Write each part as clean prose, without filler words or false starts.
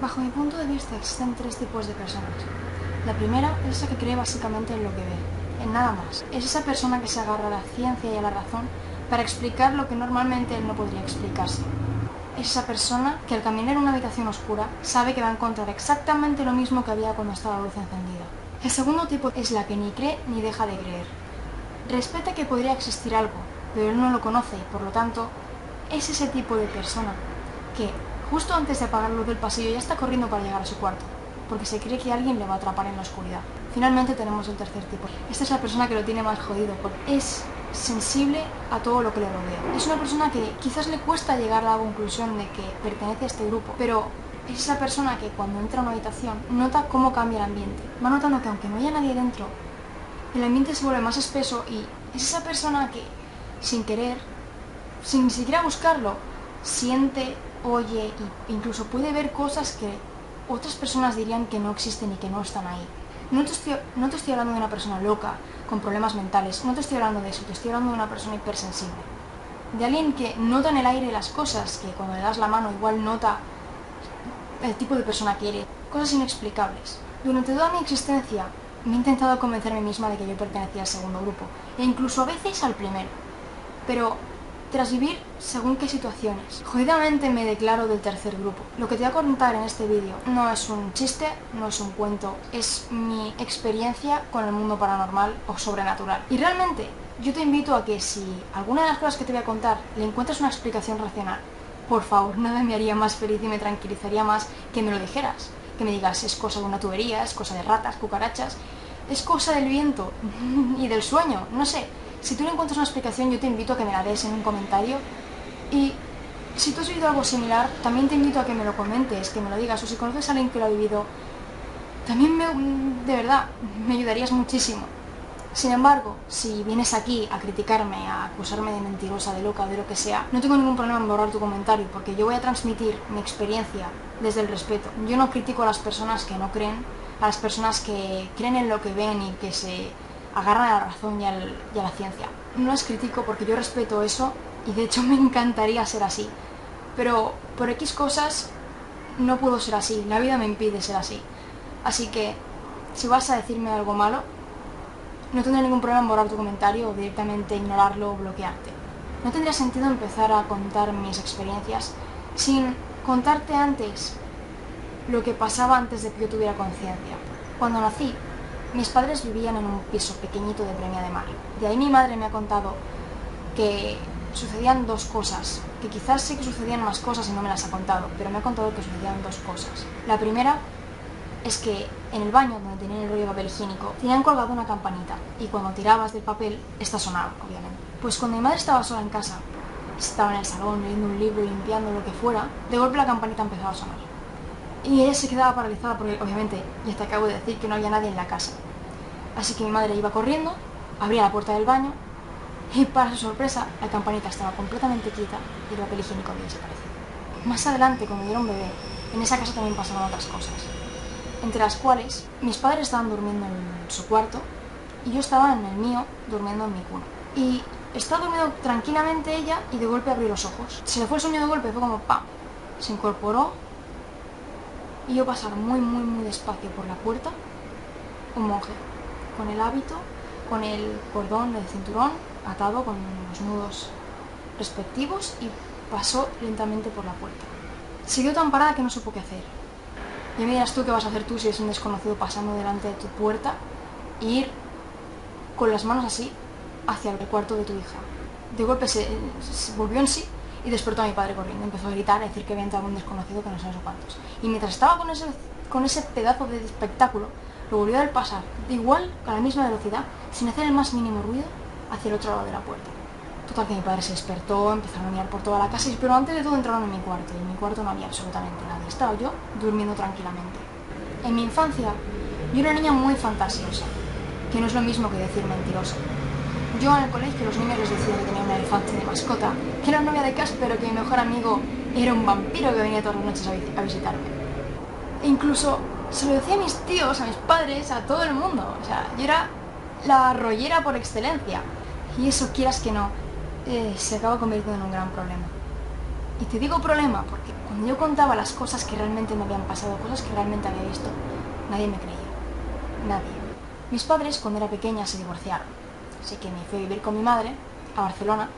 Bajo mi punto de vista existen tres tipos de personas. La primera es esa que cree básicamente en lo que ve, en nada más. Es esa persona que se agarra a la ciencia y a la razón para explicar lo que normalmente él no podría explicarse. Es esa persona que al caminar en una habitación oscura sabe que va a encontrar exactamente lo mismo que había cuando estaba la luz encendida. El segundo tipo es la que ni cree ni deja de creer. Respeta que podría existir algo, pero él no lo conoce y por lo tanto es ese tipo de persona que justo antes de apagar la luz del pasillo ya está corriendo para llegar a su cuarto, porque se cree que alguien le va a atrapar en la oscuridad. Finalmente tenemos el tercer tipo. Esta es la persona que lo tiene más jodido, porque es sensible a todo lo que le rodea. Es una persona que quizás le cuesta llegar a la conclusión de que pertenece a este grupo, pero es esa persona que cuando entra a una habitación nota cómo cambia el ambiente. Va notando que aunque no haya nadie dentro, el ambiente se vuelve más espeso y es esa persona que, sin querer, sin ni siquiera buscarlo, siente, oye e incluso puede ver cosas que otras personas dirían que no existen y que no están ahí. No te estoy hablando de una persona loca, con problemas mentales, no te estoy hablando de eso, te estoy hablando de una persona hipersensible. De alguien que nota en el aire las cosas, que cuando le das la mano igual nota el tipo de persona que eres, cosas inexplicables. Durante toda mi existencia me he intentado convencer a mí misma de que yo pertenecía al segundo grupo, e incluso a veces al primero. Pero tras vivir según qué situaciones, jodidamente me declaro del tercer grupo. Lo que te voy a contar en este vídeo no es un chiste, no es un cuento, es mi experiencia con el mundo paranormal o sobrenatural. Y realmente yo te invito a que si alguna de las cosas que te voy a contar le encuentras una explicación racional, por favor, nada me haría más feliz y me tranquilizaría más que me lo dijeras. Que me digas, es cosa de una tubería, es cosa de ratas, cucarachas, es cosa del viento y del sueño, no sé. Si tú le encuentras una explicación, yo te invito a que me la des en un comentario. Y si tú has vivido algo similar, también te invito a que me lo comentes, que me lo digas. O si conoces a alguien que lo ha vivido, también de verdad, me ayudarías muchísimo. Sin embargo, si vienes aquí a criticarme, a acusarme de mentirosa, de loca, de lo que sea, no tengo ningún problema en borrar tu comentario, porque yo voy a transmitir mi experiencia desde el respeto. Yo no critico a las personas que no creen, a las personas que creen en lo que ven y que se agarran a la razón y a la ciencia. No las critico porque yo respeto eso y de hecho me encantaría ser así. Pero por X cosas no puedo ser así, la vida me impide ser así. Así que, si vas a decirme algo malo, no tendré ningún problema en borrar tu comentario o directamente ignorarlo o bloquearte. No tendría sentido empezar a contar mis experiencias sin contarte antes lo que pasaba antes de que yo tuviera conciencia. Cuando nací, mis padres vivían en un piso pequeñito de Premia de Mar. De ahí mi madre me ha contado que sucedían dos cosas, que quizás sí que sucedían más cosas y no me las ha contado, pero me ha contado que sucedían dos cosas. La primera es que en el baño, donde tenían el rollo de papel higiénico, tenían colgado una campanita y cuando tirabas del papel, esta sonaba, obviamente. Pues cuando mi madre estaba sola en casa, estaba en el salón leyendo un libro, limpiando, lo que fuera, de golpe la campanita empezaba a sonar. Y ella se quedaba paralizada porque, obviamente, ya te acabo de decir que no había nadie en la casa. Así que mi madre iba corriendo, abría la puerta del baño y, para su sorpresa, la campanita estaba completamente quieta y el papel higiénico había desaparecido. Más adelante, cuando yo era un bebé, en esa casa también pasaban otras cosas, entre las cuales mis padres estaban durmiendo en su cuarto y yo estaba en el mío durmiendo en mi cuna. Y estaba durmiendo tranquilamente ella y de golpe abrió los ojos. Se le fue el sueño de golpe, fue como ¡pam! Se incorporó y yo pasar muy despacio por la puerta, un monje, con el hábito, con el cordón del cinturón atado con los nudos respectivos y pasó lentamente por la puerta. Siguió tan parada que no supo qué hacer. Ya me dirás tú qué vas a hacer tú si es un desconocido pasando delante de tu puerta e ir con las manos así hacia el cuarto de tu hija. De golpe se volvió en sí y despertó a mi padre corriendo. Empezó a gritar, a decir que había entrado un desconocido que no sé cuántos. Y mientras estaba con ese pedazo de espectáculo, lo volvió a ver pasar, igual, a la misma velocidad, sin hacer el más mínimo ruido, hacia el otro lado de la puerta. Total, que mi padre se despertó, empezaron a mirar por toda la casa, pero antes de todo entraron en mi cuarto, y en mi cuarto no había absolutamente nadie. Estaba yo durmiendo tranquilamente. En mi infancia, yo era una niña muy fantasiosa, que no es lo mismo que decir mentirosa. Yo en el colegio los niños les decía que tenía un elefante de mascota, que era novia de Cass, pero que mi mejor amigo era un vampiro que venía todas las noches a visitarme. E incluso se lo decía a mis tíos, a mis padres, a todo el mundo. O sea, yo era la rollera por excelencia. Y eso, quieras que no, se acaba convirtiendo en un gran problema. Y te digo problema porque cuando yo contaba las cosas que realmente me habían pasado, cosas que realmente había visto, nadie me creía. Nadie. Mis padres, cuando era pequeña, se divorciaron. Así que me fui a vivir con mi madre a Barcelona,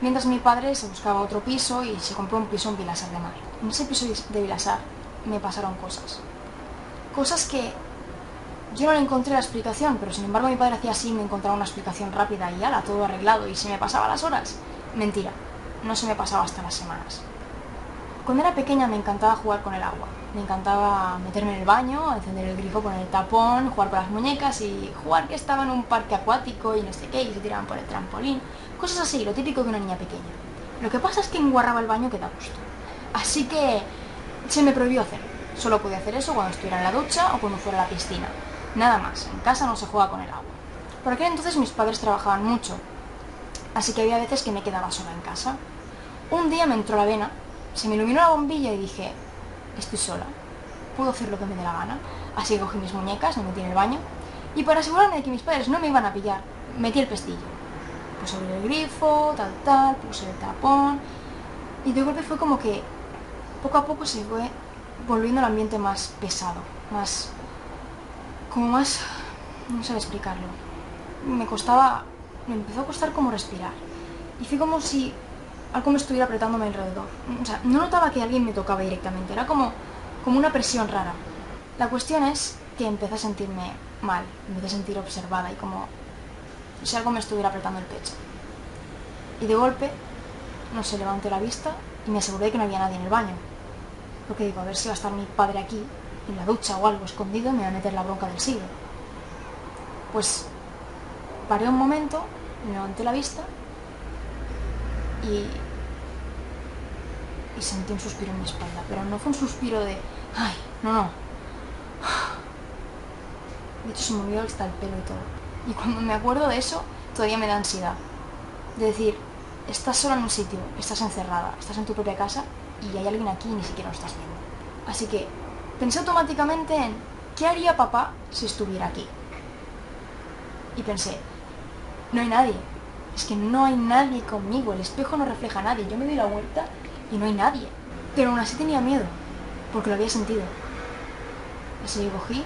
mientras mi padre se buscaba otro piso y se compró un piso en Vilassar de Mar. En ese piso de Vilassar me pasaron cosas. Cosas que yo no le encontré la explicación, pero sin embargo mi padre hacía así, me encontraba una explicación rápida y ala, todo arreglado, y se me pasaba las horas. Mentira, no se me pasaba hasta las semanas. Cuando era pequeña me encantaba jugar con el agua. Me encantaba meterme en el baño, encender el grifo, poner el tapón, jugar con las muñecas y jugar que estaba en un parque acuático y no sé qué, y se tiraban por el trampolín. Cosas así, lo típico de una niña pequeña. Lo que pasa es que enguarraba el baño que da gusto. Así que se me prohibió hacerlo. Solo podía hacer eso cuando estuviera en la ducha o cuando fuera a la piscina. Nada más, en casa no se juega con el agua. Por aquel entonces mis padres trabajaban mucho, así que había veces que me quedaba sola en casa. Un día me entró la vena, se me iluminó la bombilla y dije, estoy sola, puedo hacer lo que me dé la gana. Así que cogí mis muñecas, me metí en el baño y para asegurarme de que mis padres no me iban a pillar, metí el pestillo. Pues abrí el grifo, tal, puse el tapón y de golpe fue como que poco a poco se fue volviendo el ambiente más pesado, más... no sé explicarlo. Me empezó a costar como respirar. Y fue como si algo me estuviera apretándome alrededor. O sea, no notaba que alguien me tocaba directamente, era como una presión rara. La cuestión es que empecé a sentirme mal, me empecé a sentir observada y como si algo me estuviera apretando el pecho. Y de golpe, no sé, levanté la vista y me aseguré de que no había nadie en el baño. Porque digo, a ver si va a estar mi padre aquí, en la ducha o algo escondido, y me va a meter la bronca del siglo. Pues paré un momento, me levanté la vista y sentí un suspiro en mi espalda. Pero no fue un suspiro de... ¡ay! No. De hecho se me movió hasta el pelo y todo. Y cuando me acuerdo de eso, todavía me da ansiedad. De decir, estás sola en un sitio, estás encerrada, estás en tu propia casa y hay alguien aquí y ni siquiera lo estás viendo. Así que pensé automáticamente en ¿qué haría papá si estuviera aquí? Y pensé, no hay nadie. Es que no hay nadie conmigo, el espejo no refleja a nadie. Yo me doy la vuelta y no hay nadie. Pero aún así tenía miedo, porque lo había sentido. Así que cogí,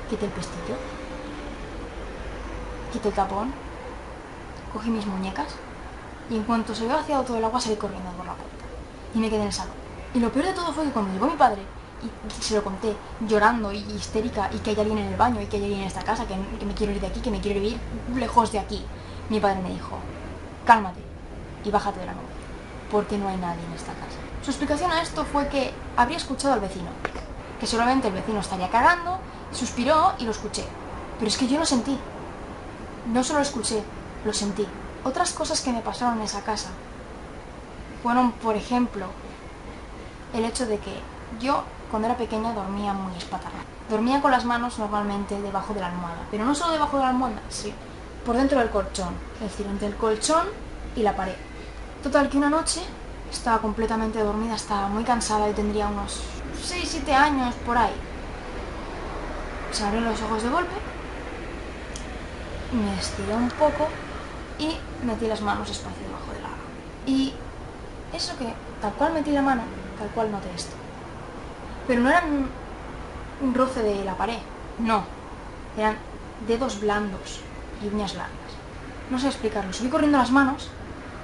quité el pestillo, quité el tapón, cogí mis muñecas y en cuanto se había vaciado todo el agua salí corriendo por la puerta y me quedé en el salón. Y lo peor de todo fue que cuando llegó mi padre y se lo conté llorando y histérica y que hay alguien en el baño y que hay alguien en esta casa, que me quiero ir de aquí, que me quiero vivir lejos de aquí, mi padre me dijo, cálmate y bájate de la nube, porque no hay nadie en esta casa. Su explicación a esto fue que habría escuchado al vecino, que seguramente el vecino estaría cagando, suspiró y lo escuché. Pero es que yo lo sentí. No solo lo escuché, lo sentí. Otras cosas que me pasaron en esa casa fueron, por ejemplo, el hecho de que yo, cuando era pequeña, dormía muy espatarrada. Dormía con las manos normalmente debajo de la almohada, pero no solo debajo de la almohada, sí, por dentro del colchón, es decir, entre el colchón y la pared. Total, que una noche estaba completamente dormida, estaba muy cansada y tendría unos 6-7 años por ahí. Se me abrieron los ojos de golpe, me estiré un poco y metí las manos espacio debajo del agua. Y eso que, tal cual metí la mano, tal cual noté esto. Pero no eran un roce de la pared, no. Eran dedos blandos y uñas largas. No sé explicarlo. Subí corriendo las manos,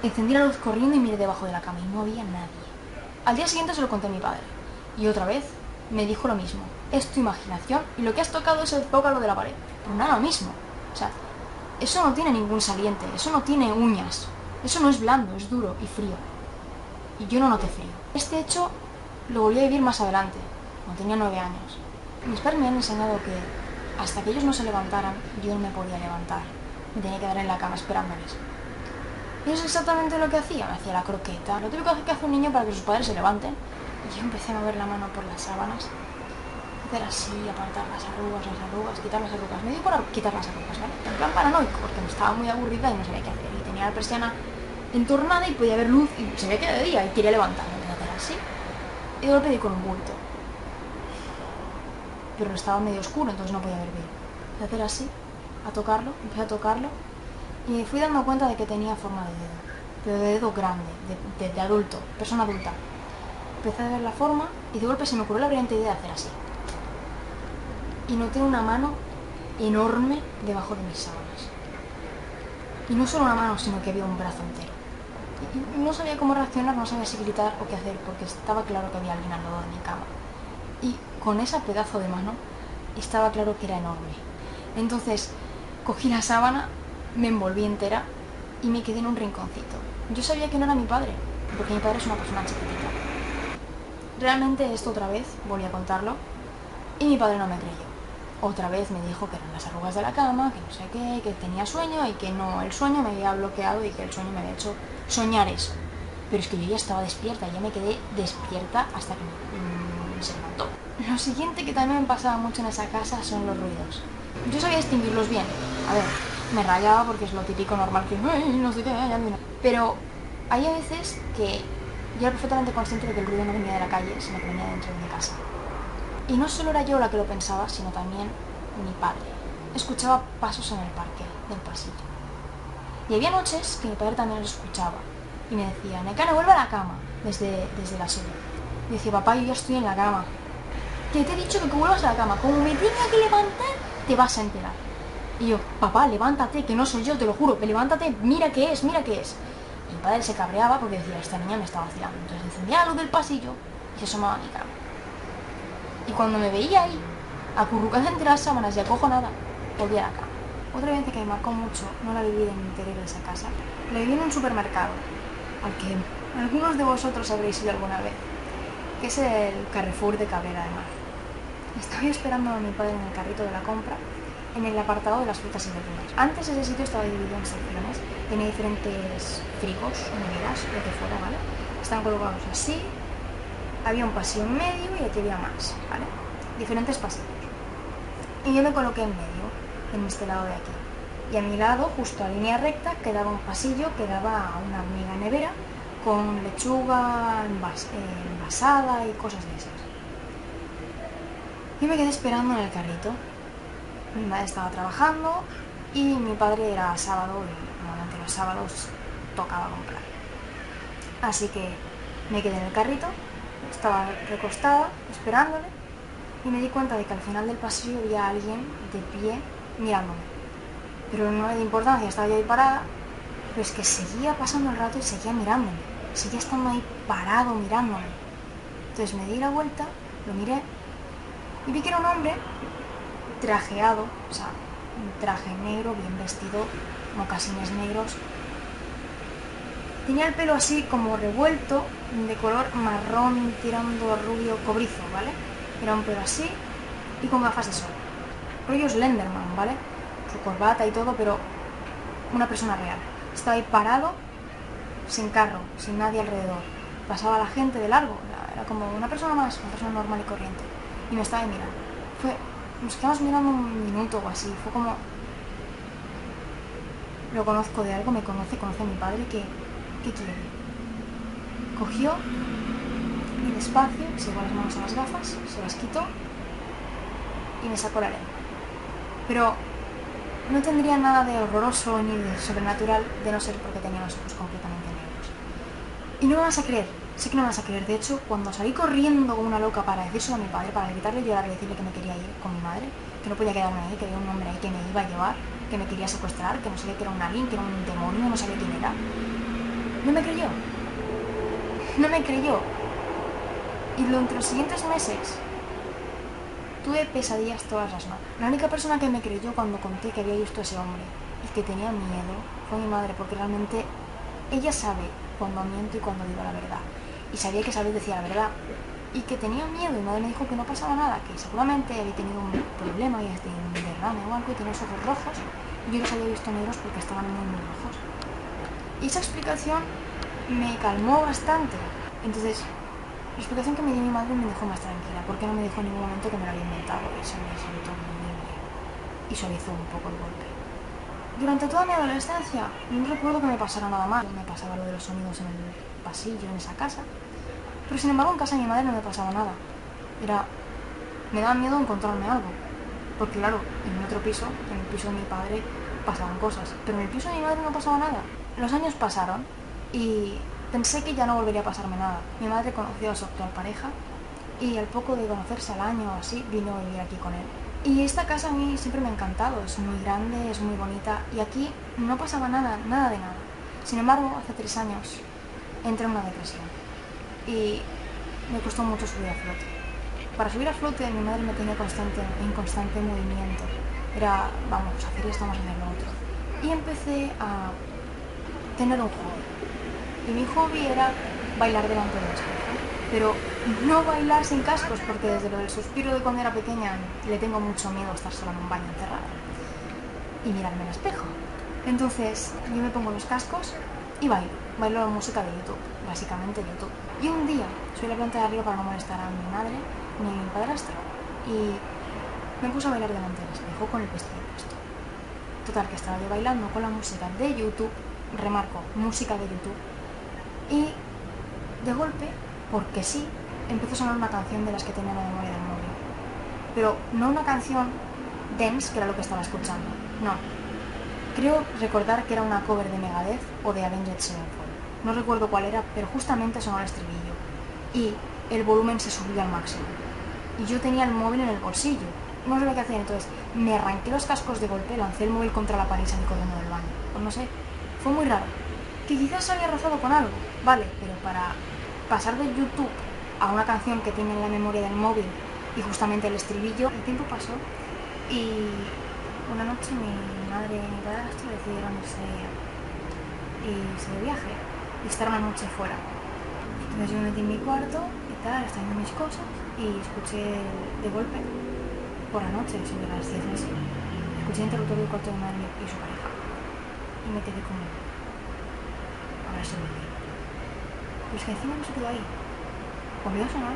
encendí la luz corriendo y miré debajo de la cama y no había nadie. Al día siguiente se lo conté a mi padre. Y otra vez me dijo lo mismo. Es tu imaginación y lo que has tocado es el zócalo de la pared. Pero nada, lo mismo. O sea, eso no tiene ningún saliente, eso no tiene uñas. Eso no es blando, es duro y frío. Y yo no noté frío. Este hecho lo volví a vivir más adelante, cuando tenía 9 años. Mis padres me han enseñado que hasta que ellos no se levantaran, yo no me podía levantar. Me tenía que quedar en la cama esperándoles. Y eso es exactamente lo que hacía. Me hacía la croqueta, lo típico que hace un niño para que sus padres se levanten. Y yo empecé a mover la mano por las sábanas, hacer así, apartar las arrugas, quitar las arrugas. Me dio por quitar las arrugas, ¿vale? En plan paranoico, porque me estaba muy aburrida y no sabía qué hacer. Y tenía la persiana entornada y podía ver luz y se veía que era de día y quería levantarme. Empecé a hacer así y de golpe di con un bulto. Pero estaba medio oscuro, entonces no podía ver bien. Empecé a hacer así, empecé a tocarlo y me fui dando cuenta de que tenía forma de dedo. pero de dedo grande, de adulto, persona adulta. Empecé a ver la forma y de golpe se me ocurrió la brillante idea de hacer así. Y noté una mano enorme debajo de mis sábanas. Y no solo una mano, sino que había un brazo entero. Y no sabía cómo reaccionar, no sabía si gritar o qué hacer, porque estaba claro que había alguien al lado de mi cama. Y con ese pedazo de mano estaba claro que era enorme. Entonces cogí la sábana, me envolví entera y me quedé en un rinconcito. Yo sabía que no era mi padre, porque mi padre es una persona chiquitita. Realmente esto otra vez, volví a contarlo, y mi padre no me creyó. Otra vez me dijo que eran las arrugas de la cama, que no sé qué, que tenía sueño y que no, el sueño me había bloqueado y que el sueño me había hecho soñar eso. Pero es que yo ya estaba despierta, ya me quedé despierta hasta que se levantó. Lo siguiente que también me pasaba mucho en esa casa son los ruidos. Yo sabía distinguirlos bien. A ver, me rayaba porque es lo típico normal que no sé qué, ya mira. Pero hay a veces que yo era perfectamente consciente de que el ruido no venía de la calle, sino que venía dentro de mi casa. Y no solo era yo la que lo pensaba, sino también mi padre. Escuchaba pasos en el parque del pasillo. Y había noches que mi padre también los escuchaba. Y me decía, Nekane, vuelve a la cama, desde la silla. Y decía, papá, yo ya estoy en la cama. Que te he dicho que vuelvas a la cama. Como me tenga que levantar, te vas a enterar. Y yo, papá, levántate, que no soy yo, te lo juro, que levántate, mira qué es, mira qué es. Y mi padre se cabreaba porque decía, esta niña me está vacilando. Entonces encendía la luz del pasillo y se asomaba a mi cama. Y cuando me veía ahí, acurrucada entre las sábanas y acojonada, volvía a la cama. Otra vez que me marcó mucho, no la viví en el interior de esa casa, la viví en un supermercado, al que algunos de vosotros habréis ido alguna vez, que es el Carrefour de Cabrera de Mar. Estaba esperando a mi padre en el carrito de la compra, en el apartado de las frutas y verduras. Antes ese sitio estaba dividido en secciones, tenía diferentes frigos, neveras, lo que fuera, ¿vale? Estaban colocados así, había un pasillo en medio y aquí había más, ¿vale? Diferentes pasillos. Y yo me coloqué en medio, en este lado de aquí. Y a mi lado, justo a línea recta, quedaba un pasillo que daba a una mega nevera con lechuga envasada y cosas de esas. Yo me quedé esperando en el carrito. Mi madre estaba trabajando y mi padre era sábado y normalmente los sábados tocaba comprar. Así que me quedé en el carrito, estaba recostada, esperándole, y me di cuenta de que al final del pasillo había alguien de pie mirándome. Pero no le di importancia, estaba yo ahí parada, pero es que seguía pasando el rato y seguía mirándome, seguía estando ahí parado mirándome. Entonces me di la vuelta, lo miré y vi que era un hombre trajeado, o sea, un traje negro, bien vestido, mocasines negros. Tenía el pelo así como revuelto, de color marrón tirando a rubio cobrizo, ¿vale? Era un pelo así y con gafas de sol. Rollo Slenderman, ¿vale? Su corbata y todo, pero una persona real. Estaba ahí parado, sin carro, sin nadie alrededor. Pasaba la gente de largo, era como una persona más, una persona normal y corriente. Y me estaba ahí mirando. Nos quedamos mirando un minuto o así, fue como... Lo conozco de algo, conoce a mi padre, ¿qué quiere? Cogió y despacio se llevó las manos a las gafas, se las quitó y me sacó la lengua. Pero no tendría nada de horroroso ni de sobrenatural de no ser porque tenía los ojos completamente negros. Y no me vas a creer, sé que no me vas a creer. De hecho, cuando salí corriendo como una loca para decírselo a mi padre, para gritarle y llorar y decirle que me quería ir con mi madre, que no podía quedarme ahí, que había un hombre ahí que me iba a llevar, que me quería secuestrar, que no sabía que era un alien, que era un demonio, no sabía quién era, no me creyó. No me creyó. Y durante los siguientes meses tuve pesadillas todas las noches. La única persona que me creyó cuando conté que había visto a ese hombre y que tenía miedo fue mi madre, porque realmente ella sabe cuando miento y cuando digo la verdad. Y sabía que esa vez decía la verdad y que tenía miedo. Y mi madre me dijo que no pasaba nada, que seguramente había tenido un problema y había tenido un derrame o algo y tenía los ojos rojos. Y yo los había visto negros porque estaban muy, muy rojos. Y esa explicación me calmó bastante. Entonces, la explicación que me dio mi madre me dejó más tranquila, porque no me dijo en ningún momento que me lo había inventado. Eso me soltó y suavizó un poco el golpe. Durante toda mi adolescencia no recuerdo que me pasara nada mal. Me pasaba lo de los sonidos en el pasillo, en esa casa. Pero sin embargo en casa de mi madre no me pasaba nada. Me daba miedo encontrarme algo. Porque claro, en mi otro piso, en el piso de mi padre, pasaban cosas. Pero en el piso de mi madre no pasaba nada. Los años pasaron y pensé que ya no volvería a pasarme nada. Mi madre conoció a su actual pareja y al poco de conocerse al año o así vino a vivir aquí con él. Y esta casa a mí siempre me ha encantado, es muy grande, es muy bonita y aquí no pasaba nada, nada de nada. Sin embargo, hace 3 años entré en una depresión y me costó mucho subir a flote. Para subir a flote mi madre me tenía en constante movimiento. Era, vamos a hacer esto, vamos a hacer lo otro. Y empecé a tener un hobby. Y mi hobby era bailar delante del espejo. Pero no bailar sin cascos, porque desde lo del suspiro de cuando era pequeña le tengo mucho miedo a estar sola en un baño encerrada y mirarme al espejo. Entonces yo me pongo los cascos y bailo la música de YouTube, básicamente YouTube. Y un día subí a la planta de arriba para no molestar a mi madre ni a mi padrastro y me puse a bailar delante del espejo con el vestido puesto. Total, que estaba yo bailando con la música de YouTube, remarco, música de YouTube, y de golpe, porque sí, empezó a sonar una canción de las que tenía en la memoria del móvil. Pero no una canción dance, que era lo que estaba escuchando, no. Creo recordar que era una cover de Megadeth o de Avenged Sevenfold. No recuerdo cuál era, pero justamente sonó el estribillo. Y el volumen se subió al máximo. Y yo tenía el móvil en el bolsillo. No sabía qué hacer, entonces me arranqué los cascos de golpe, lancé el móvil contra la pared y salí corriendo del baño. Pues no sé, fue muy raro. Que quizás había rozado con algo, vale, pero para pasar de YouTube a una canción que tiene en la memoria del móvil y justamente el estribillo, el tiempo pasó y una noche mi madre y mi padrastro decidieron irse de viaje y estar una noche fuera. Entonces yo me metí en mi cuarto y tal, estaba haciendo mis cosas y escuché de golpe, por la noche, sobre las 10 meses, escuché el interruptor del cuarto de mi madre y su pareja y me quedé como, ahora se me dio. Pero es que encima no se quedó ahí. Volvió a sonar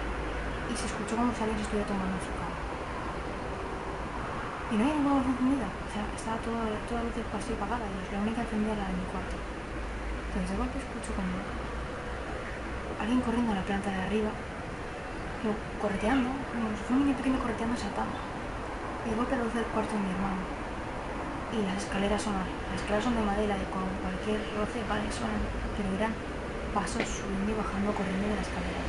y se escuchó como si alguien se estuviera tomando su cama. Y no había ninguna luz encendida. O sea, estaba toda la luz del pasillo apagada y la única encendida era la de mi cuarto. Entonces de golpe escucho como alguien corriendo a la planta de arriba, pero correteando, como si fuera un niño pequeño correteando y saltando. Y de golpe la luz del cuarto de mi hermano. Y las escaleras son de madera y con cualquier roce, vale, suenan, pero eran pasos subiendo y bajando, corriendo de la escalera.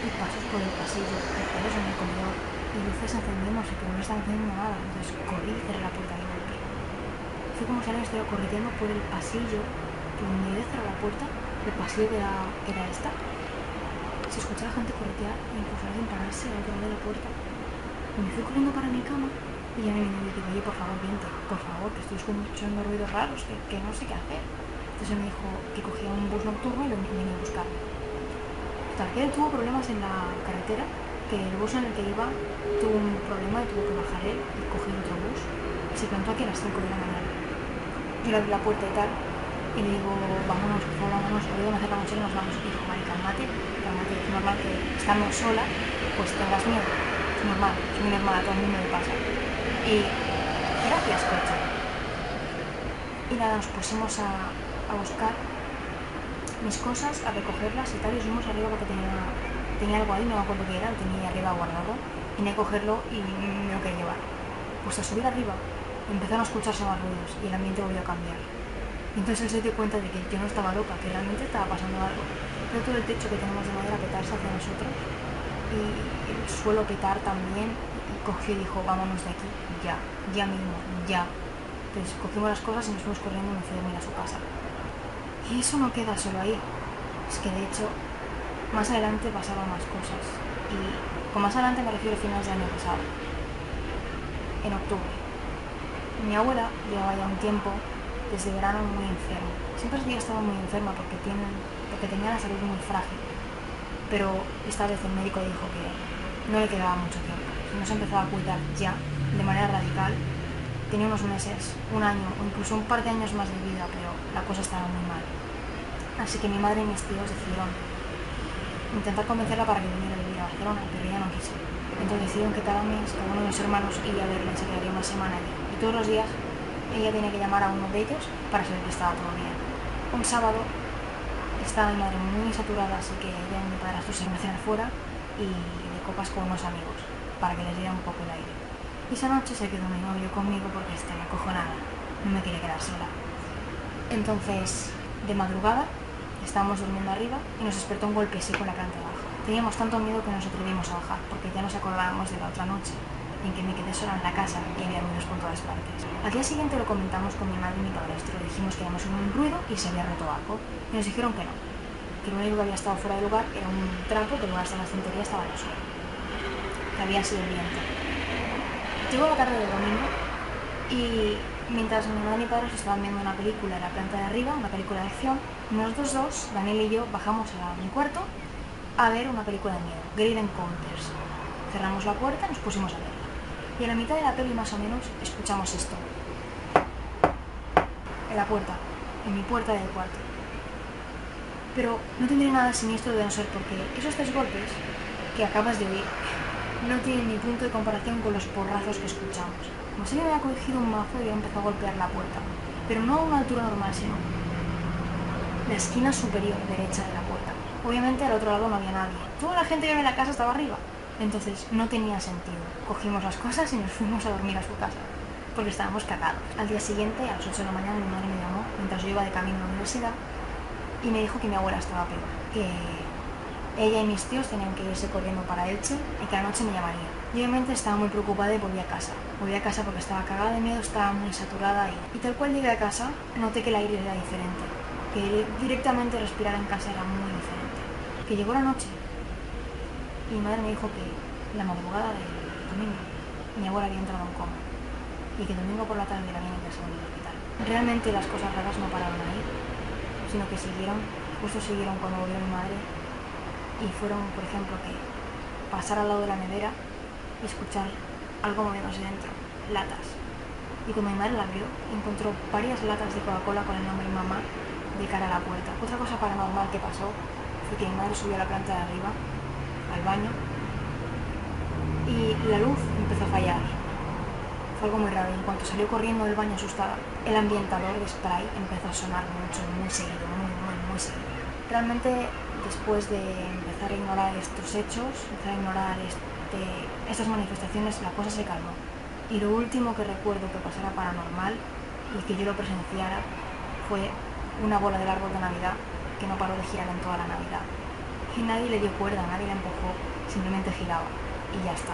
Y pasos por el pasillo, y pasos en el comedor, y luces encendiéndose, pero no estaba encendiendo nada. Entonces corrí y cerré la puerta de golpe. Fue como si alguien estuviera corriendo por el pasillo, por donde yo cerré la puerta, el pasillo que era esta. Se escuchaba gente corretear e incluso alguien pararse al otro lado de la puerta. Y me fui corriendo para mi cama y llamé a mi novio y digo, oye, por favor, vente, por favor, que estoy escuchando ruidos raros, que no sé qué hacer. Entonces él me dijo que cogía un bus nocturno y lo venía a buscar. Total, que él tuvo problemas en la carretera, que el bus en el que iba tuvo un problema y tuvo que bajar él y coger otro bus. Y se plantó aquí a las 5 de la mañana. Yo le abrí la puerta y tal, y le digo, vámonos, por favor, vámonos, podemos hacer la noche y nos vamos. Y dijo, vale, cálmate, es normal que estando sola, pues tengas miedo. Es normal, es muy normal, a todo el mundo le pasa. Y gracias, coche. Y nada, nos pusimos a buscar mis cosas, a recogerlas y tal, y subimos arriba porque tenía algo ahí, no me acuerdo qué era, lo tenía arriba guardado, tenía que cogerlo y me lo quería llevar. Pues a subir arriba empezaron a escucharse más ruidos y el ambiente volvió a cambiar. Y entonces él se dio cuenta de que yo no estaba loca, que realmente estaba pasando algo. Pero todo el techo que tenemos de madera petarse hacia nosotros y el suelo petar también, y cogió y dijo, vámonos de aquí, ya mismo, ya. Entonces cogimos las cosas y nos fuimos corriendo y me fui a dormir a su casa. Y eso no queda solo ahí, es que de hecho más adelante pasaron más cosas. Y con más adelante me refiero a finales del año pasado, en octubre. Mi abuela llevaba ya un tiempo, desde verano, muy enferma. Siempre había estado muy enferma porque tenía la salud muy frágil. Pero esta vez el médico dijo que no le quedaba mucho tiempo. Si no se empezaba a cuidar ya, de manera radical, tenía unos meses, un año o incluso un par de años más de vida, pero la cosa estaba muy mal. Así que mi madre y mis tíos decidieron intentar convencerla para que viniera a vivir a Barcelona, pero ella no quiso. Entonces decidieron que cada mes, cada uno de los hermanos iba a verla y se quedaría una semana allí. Y todos los días ella tenía que llamar a uno de ellos para saber que estaba todo bien. Un sábado estaba mi madre muy saturada, así que ella y mi padrastro se iban a cenar fuera y de copas con unos amigos, para que les diera un poco el aire. Y esa noche se quedó mi novio conmigo porque estaba acojonada, no me quería quedar sola. Entonces, de madrugada, Estábamos durmiendo arriba y nos despertó un golpe seco en la planta de abajo. Teníamos tanto miedo que nos atrevimos a bajar, porque ya nos acordábamos de la otra noche, en que me quedé sola en la casa y había ruidos por todas partes. Al día siguiente lo comentamos con mi madre y mi padrastro. Dijimos que habíamos oído un ruido y se había roto algo. Y nos dijeron que no, que lo único que había estado fuera de lugar era un trapo que en lugar de la estantería estaba en el suelo, que había sido el viento. Llegó la tarde del domingo y mientras mi madre y mi padre estaban viendo una película en la planta de arriba, una película de acción, nosotros dos, Daniel y yo, bajamos a mi cuarto a ver una película de miedo, Great Encounters. Cerramos la puerta y nos pusimos a verla. Y a la mitad de la peli más o menos escuchamos esto. En la puerta, en mi puerta del cuarto. Pero no tendría nada siniestro de no ser porque esos 3 golpes que acabas de oír no tienen ni punto de comparación con los porrazos que escuchamos. Como si me había cogido un mazo y había empezado a golpear la puerta, pero no a una altura normal, sino la esquina superior derecha de la puerta. Obviamente al otro lado no había nadie. Toda la gente que había en la casa estaba arriba. Entonces no tenía sentido. Cogimos las cosas y nos fuimos a dormir a su casa, porque estábamos cagados. Al día siguiente, a las 8 de la mañana, mi madre me llamó mientras yo iba de camino a la universidad y me dijo que mi abuela estaba peor, que ella y mis tíos tenían que irse corriendo para Elche y que anoche me llamaría. Yo obviamente estaba muy preocupada y volví a casa. Volví a casa porque estaba cagada de miedo, estaba muy saturada y tal cual llegué a casa, noté que el aire era diferente, que directamente respirar en casa era muy diferente. Que llegó la noche y mi madre me dijo que la madrugada del domingo mi abuela había entrado en coma y que el domingo por la tarde la habían ingresado en el hospital. Realmente las cosas raras no pararon ahí, sino que justo siguieron cuando volvió mi madre. Y fueron, por ejemplo, que pasar al lado de la nevera y escuchar algo moviéndose dentro, latas. Y cuando mi madre la abrió, encontró varias latas de Coca-Cola con el nombre mamá de cara a la puerta. Otra cosa paranormal que pasó fue que mi madre subió a la planta de arriba, al baño, y la luz empezó a fallar. Fue algo muy raro y en cuanto salió corriendo del baño asustada, el ambientador de spray empezó a sonar mucho, muy seguido, muy seguido. Realmente, después de empezar a ignorar estos hechos, empezar a ignorar estas manifestaciones, la cosa se calmó. Y lo último que recuerdo que pasara paranormal y que yo lo presenciara fue una bola del árbol de Navidad que no paró de girar en toda la Navidad. Y nadie le dio cuerda, nadie la empujó, simplemente giraba y ya está.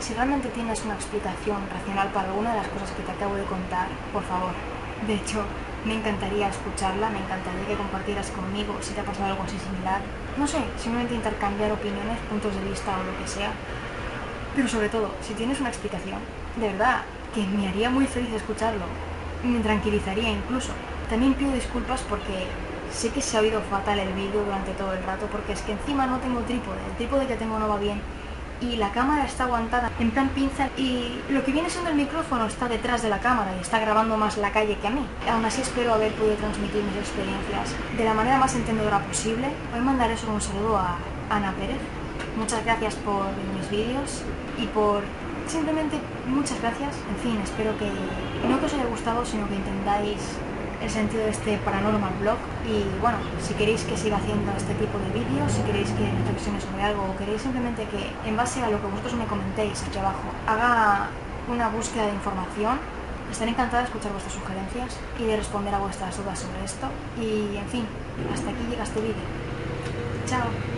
Si realmente tienes una explicación racional para alguna de las cosas que te acabo de contar, por favor. De hecho, me encantaría escucharla, me encantaría que compartieras conmigo si te ha pasado algo así similar. No sé, simplemente intercambiar opiniones, puntos de vista o lo que sea. Pero sobre todo, si tienes una explicación, de verdad, que me haría muy feliz escucharlo. Me tranquilizaría incluso. También pido disculpas porque sé que se ha oído fatal el vídeo durante todo el rato, porque es que encima no tengo trípode. El trípode que tengo no va bien. Y la cámara está aguantada en plan pinza y lo que viene siendo el micrófono está detrás de la cámara y está grabando más la calle que a mí. Aún así espero haber podido transmitir mis experiencias de la manera más entendedora posible. Voy a mandar eso un saludo a Ana Pérez. Muchas gracias por mis vídeos y por simplemente muchas gracias. En fin, espero que no que os haya gustado, sino que entendáis el sentido de este Paranormal Vlog. Y bueno, si queréis que siga haciendo este tipo de vídeos, si queréis que reflexione sobre algo o queréis simplemente que en base a lo que vosotros me comentéis aquí abajo haga una búsqueda de información, estaré encantada de escuchar vuestras sugerencias y de responder a vuestras dudas sobre esto. Y en fin, hasta aquí llega este vídeo. Chao.